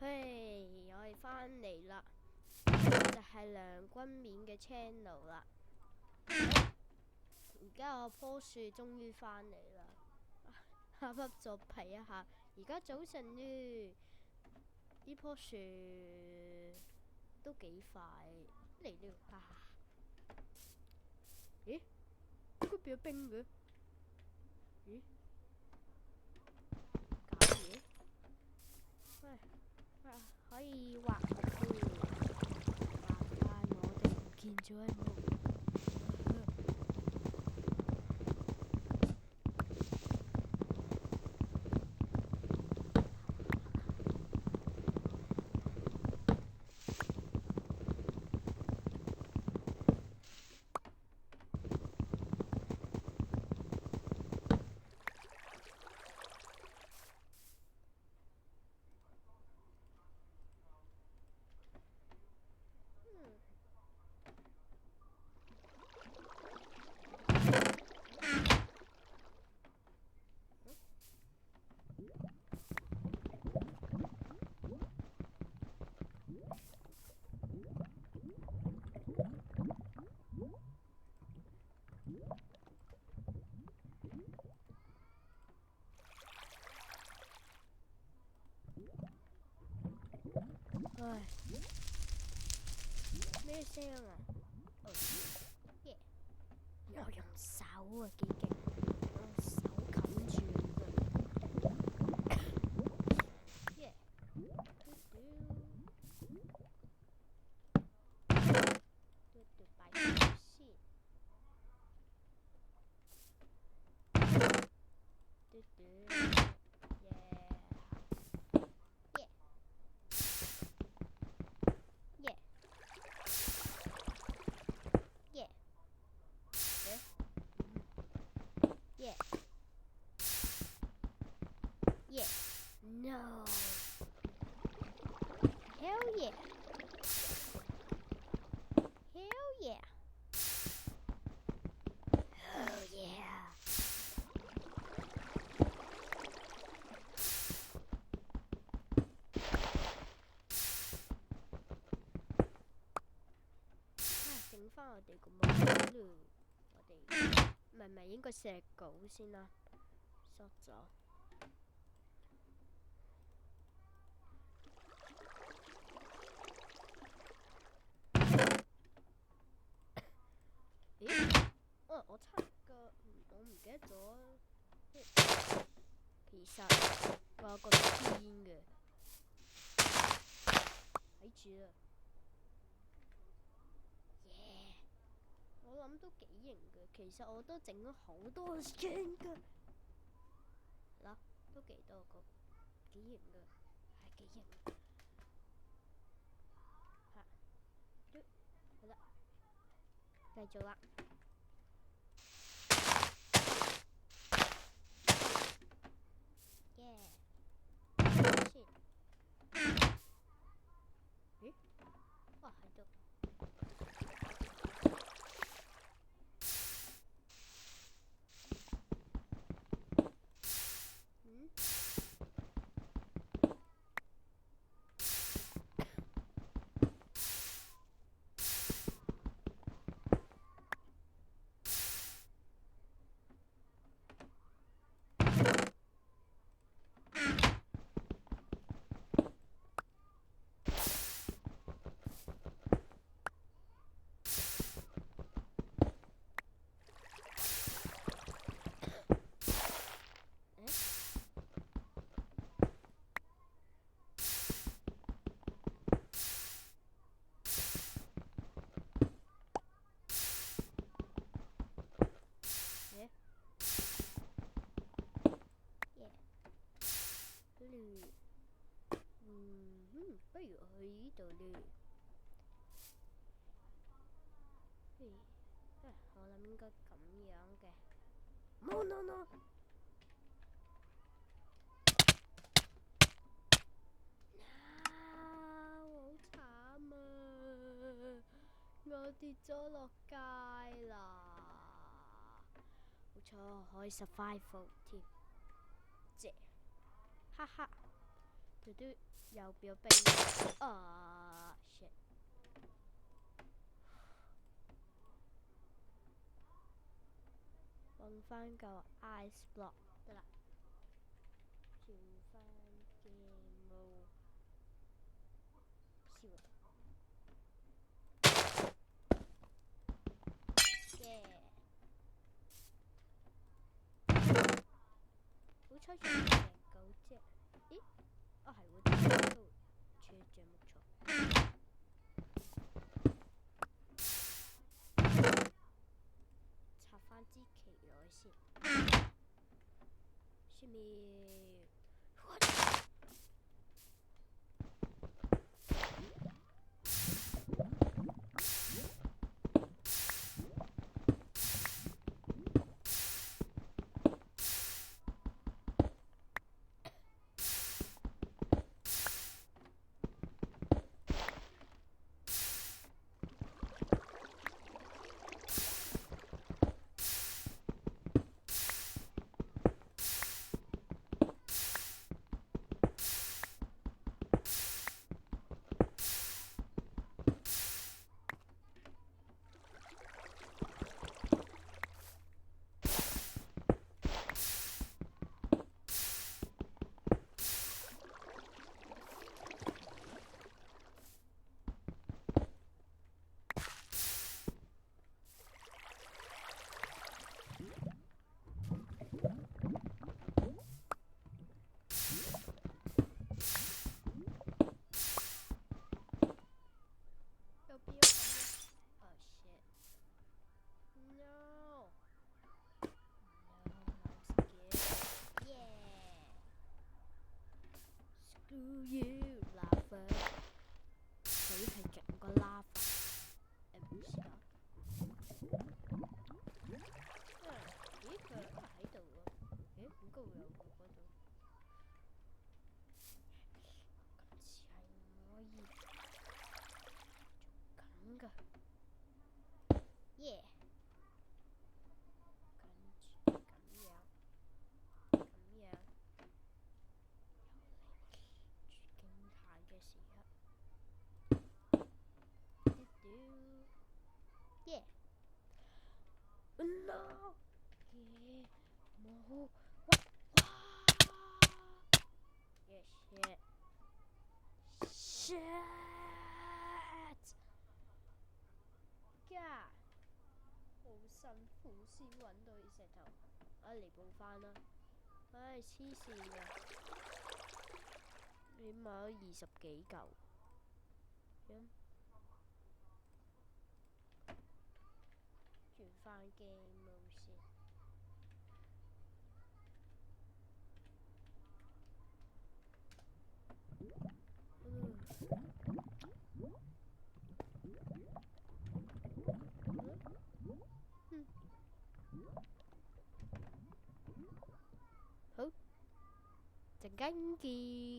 嘿，我哋返嚟啦，就係梁君勉嘅 channel 啦。而家我棵樹終於返嚟啦，啱啱作皮一下。而家早晨呢，呢棵樹都幾快嚟了。咦？點解變咗冰嘅？咦？搞嘢？喂，可以畫下先，畫翻我哋唔見咗一幕。唉，咩聲啊？哦耶！我用手啊，幾勁！我用手冚住㗎。耶！擺住先。Yeah. No. Hell yeah. Hell yeah. Oh yeah. 整翻我哋個木咯，我哋唔係應該石稿先啦，縮咗。咦？我測個，我唔記得咗。其實我有個天嘅，睇住啦。耶！我諗都幾型嘅，其實我都整咗好多張㗎。嗱，都幾多個，幾型㗎，係幾型。好啦，繼續啦。耶！先。咦？哇，喺度。不如去呢度呢？我諗應該咁樣嘅。No！好慘啊！我跌咗落街啦。好彩我可以 survival 添，哈哈。佢都有變咗冰啊！shit，揾翻個 ice block 得啦，轉翻 game mode，笑嘅，好彩仲有成9隻，咦？啊係喎，啲都處著木錯。插翻支旗落去先，先面。耶！跟住咁樣，最驚嘆嘅時刻，耶！No！耶！冇！哇！Yes shit！呀！好辛苦先揾到啲石頭，嚟補翻啦！唉，黐線嘅，起碼都20幾嚿。轉翻 game mode 先。好，陣間見。